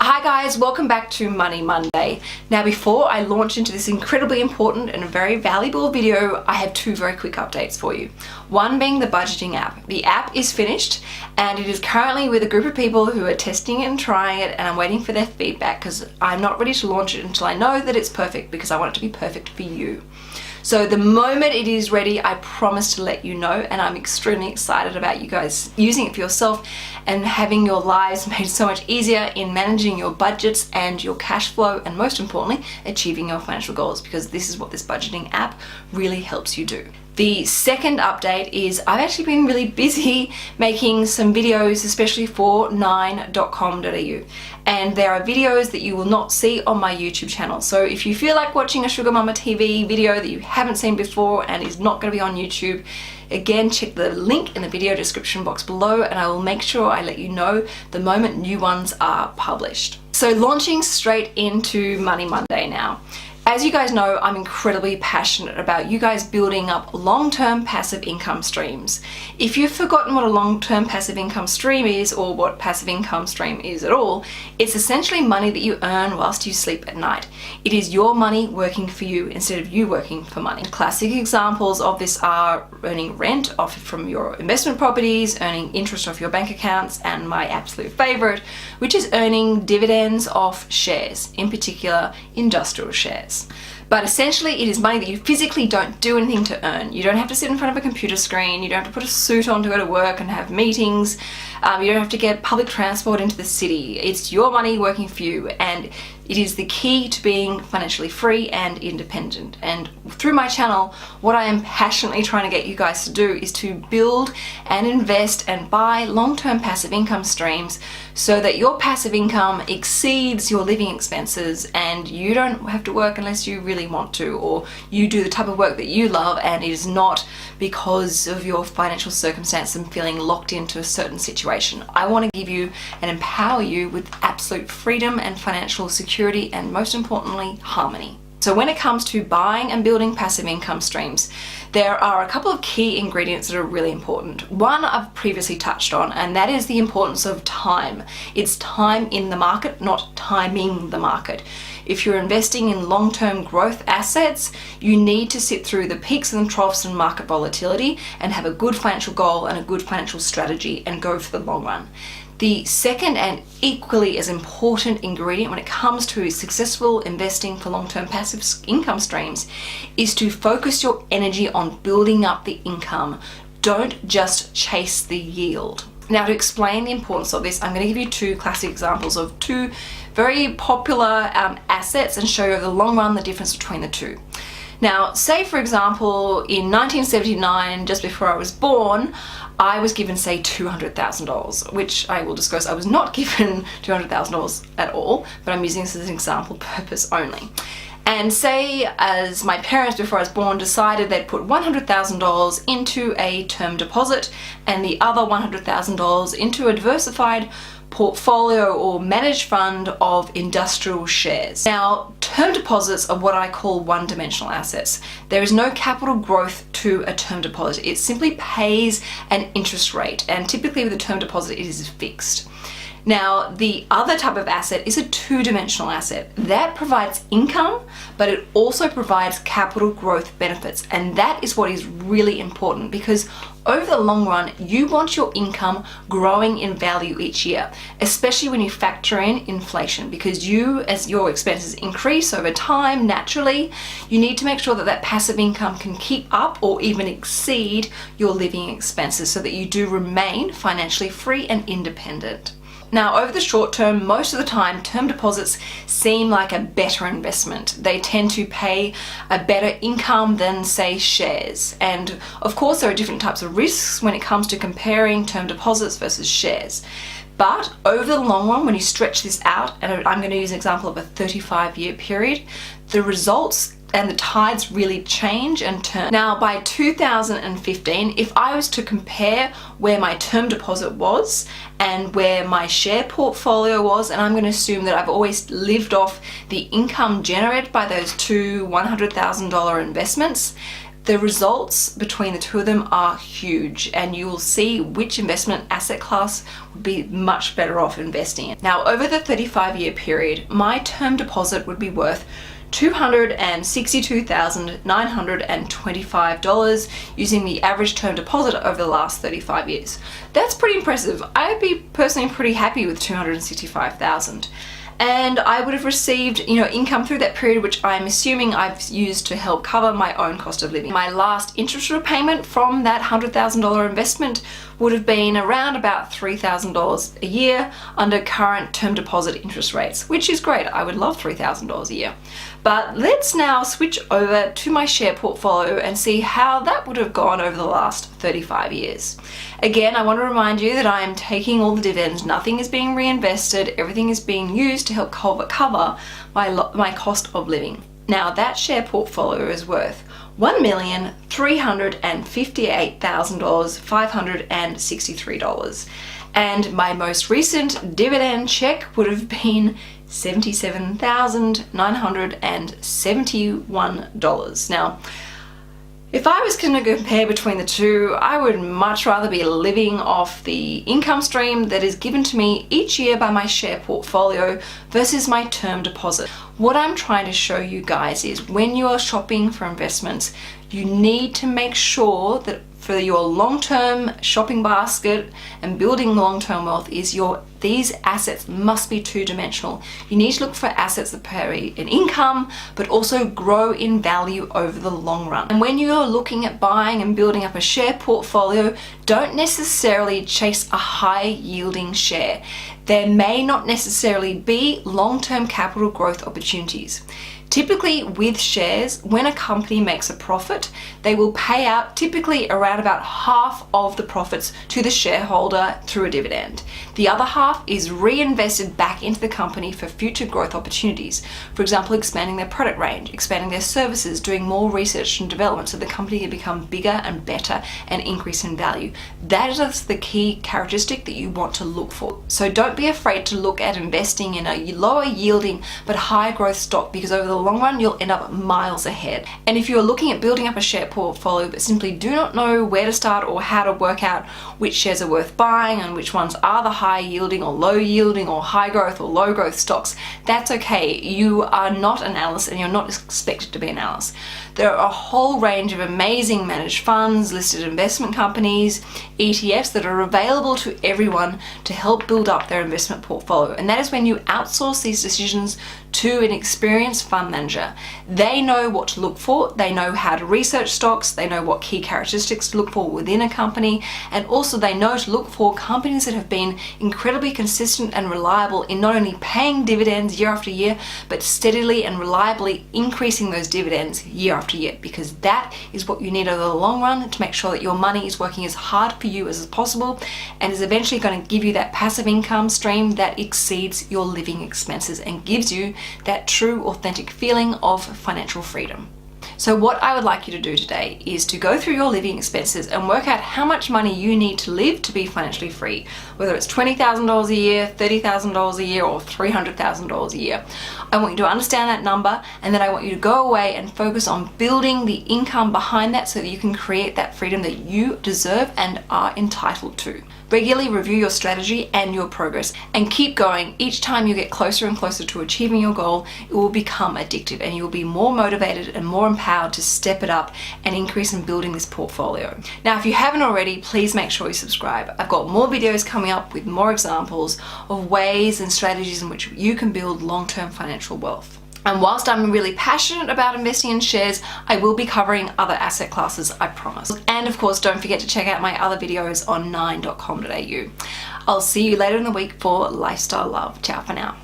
Hi guys, welcome back to Money Monday. Now before I launch into this incredibly important and very valuable video, I have two very quick updates for you. One being the budgeting app. The app is finished and it is currently with a group of people who are testing it and trying it, and I'm waiting for their feedback because I'm not ready to launch it until I know that it's perfect, because I want it to be perfect for you. So the moment it is ready, I promise to let you know, and I'm extremely excited about you guys using it for yourself and having your lives made so much easier in managing your budgets and your cash flow, and most importantly, achieving your financial goals, because this is what this budgeting app really helps you do. The second update is I've actually been really busy making some videos, especially for 9.com.au. And there are videos that you will not see on my YouTube channel. So if you feel like watching a SugarMamma TV video that you haven't seen before and is not going to be on YouTube, again, check the link in the video description box below and I will make sure I let you know the moment new ones are published. So launching straight into Money Monday now. As you guys know, I'm incredibly passionate about you guys building up long-term passive income streams. If you've forgotten what a long-term passive income stream is, or what passive income stream is at all, it's essentially money that you earn whilst you sleep at night. It is your money working for you instead of you working for money. Classic examples of this are earning rent off from your investment properties, earning interest off your bank accounts, and my absolute favorite, which is earning dividends off shares, in particular industrial shares. But essentially it is money that you physically don't do anything to earn. You don't have to sit in front of a computer screen, you don't have to put a suit on to go to work and have meetings, you don't have to get public transport into the city. It's your money working for you, and it is the key to being financially free and independent. And through my channel, what I am passionately trying to get you guys to do is to build and invest and buy long-term passive income streams so that your passive income exceeds your living expenses and you don't have to work unless you really want to, or you do the type of work that you love and it is not because of your financial circumstance and feeling locked into a certain situation. I want to give you and empower you with absolute freedom and financial security, and most importantly, harmony. So when it comes to buying and building passive income streams, there are a couple of key ingredients that are really important. One I've previously touched on, and that is the importance of time. It's time in the market, not timing the market. If you're investing in long-term growth assets, you need to sit through the peaks and troughs and market volatility and have a good financial goal and a good financial strategy and go for the long run. The second and equally as important ingredient when it comes to successful investing for long-term passive income streams is to focus your energy on building up the income. Don't just chase the yield. Now, to explain the importance of this, I'm going to give you two classic examples of two very popular assets and show you over the long run the difference between the two. Now, say for example, in 1979, just before I was born, I was given, say, $200,000, which I will discuss. I was not given $200,000 at all, but I'm using this as an example purpose only. And say as my parents before I was born decided they'd put $100,000 into a term deposit and the other $100,000 into a diversified portfolio or managed fund of industrial shares. Now, term deposits are what I call one-dimensional assets. There is no capital growth to a term deposit. It simply pays an interest rate, and typically with a term deposit it is fixed. Now, the other type of asset is a two-dimensional asset. That provides income, but it also provides capital growth benefits. And that is what is really important, because over the long run, you want your income growing in value each year, especially when you factor in inflation, because as your expenses increase over time, naturally, you need to make sure that that passive income can keep up or even exceed your living expenses so that you do remain financially free and independent. Now, over the short term, most of the time, term deposits seem like a better investment. They tend to pay a better income than, say, shares. And of course, there are different types of risks when it comes to comparing term deposits versus shares. But over the long run, when you stretch this out, and I'm going to use an example of a 35-year period, the results and the tides really change and turn. Now, by 2015, if I was to compare where my term deposit was and where my share portfolio was, and I'm going to assume that I've always lived off the income generated by those two $100,000 investments, the results between the two of them are huge, and you will see which investment asset class would be much better off investing in. Now, over the 35-year period, my term deposit would be worth $262,925 using the average term deposit over the last 35 years. That's pretty impressive. I'd be personally pretty happy with $265,000. And I would have received, income through that period, which I'm assuming I've used to help cover my own cost of living. My last interest repayment from that $100,000 investment would have been around about $3,000 a year under current term deposit interest rates, which is great. I would love $3,000 a year. But let's now switch over to my share portfolio and see how that would have gone over the last 35 years. Again, I want to remind you that I am taking all the dividends. Nothing is being reinvested. Everything is being used to help cover my cost of living. Now, that share portfolio is worth $1,358,563. And my most recent dividend check would have been $77,971. Now, if I was going to compare between the two, I would much rather be living off the income stream that is given to me each year by my share portfolio versus my term deposit. What I'm trying to show you guys is when you are shopping for investments, you need to make sure that for your long-term shopping basket and building long-term wealth these assets must be two-dimensional. You need to look for assets that pay an income but also grow in value over the long run. And when you're looking at buying and building up a share portfolio, don't necessarily chase a high-yielding share. There may not necessarily be long-term capital growth opportunities. Typically with shares, when a company makes a profit, they will pay out typically around about half of the profits to the shareholder through a dividend. The other half is reinvested back into the company for future growth opportunities. For example, expanding their product range, expanding their services, doing more research and development so the company can become bigger and better and increase in value. That is the key characteristic that you want to look for. So don't be afraid to look at investing in a lower yielding but high growth stock, because over the long run you'll end up miles ahead. And if you're looking at building up a share portfolio but simply do not know where to start or how to work out which shares are worth buying and which ones are the high yielding or low yielding or high growth or low growth stocks, that's okay. You are not an analyst and you're not expected to be an analyst. There are a whole range of amazing managed funds, listed investment companies, ETFs that are available to everyone to help build up their investment portfolio. And that is when you outsource these decisions to an experienced fund manager. They know what to look for, they know how to research stocks, they know what key characteristics to look for within a company, and also they know to look for companies that have been incredibly consistent and reliable in not only paying dividends year after year, but steadily and reliably increasing those dividends year after year, because that is what you need over the long run to make sure that your money is working as hard for you as possible and is eventually going to give you that passive income stream that exceeds your living expenses and gives you that true, authentic feeling of financial freedom. So what I would like you to do today is to go through your living expenses and work out how much money you need to live to be financially free, whether it's $20,000 a year, $30,000 a year, or $300,000 a year. I want you to understand that number, and then I want you to go away and focus on building the income behind that so that you can create that freedom that you deserve and are entitled to. Regularly review your strategy and your progress and keep going. Each time you get closer and closer to achieving your goal, it will become addictive and you'll be more motivated and more empowered to step it up and increase in building this portfolio. Now, if you haven't already, please make sure you subscribe. I've got more videos coming up with more examples of ways and strategies in which you can build long-term financial wealth. And whilst I'm really passionate about investing in shares, I will be covering other asset classes, I promise. And of course, don't forget to check out my other videos on 9.com.au. I'll see you later in the week for Lifestyle Love. Ciao for now.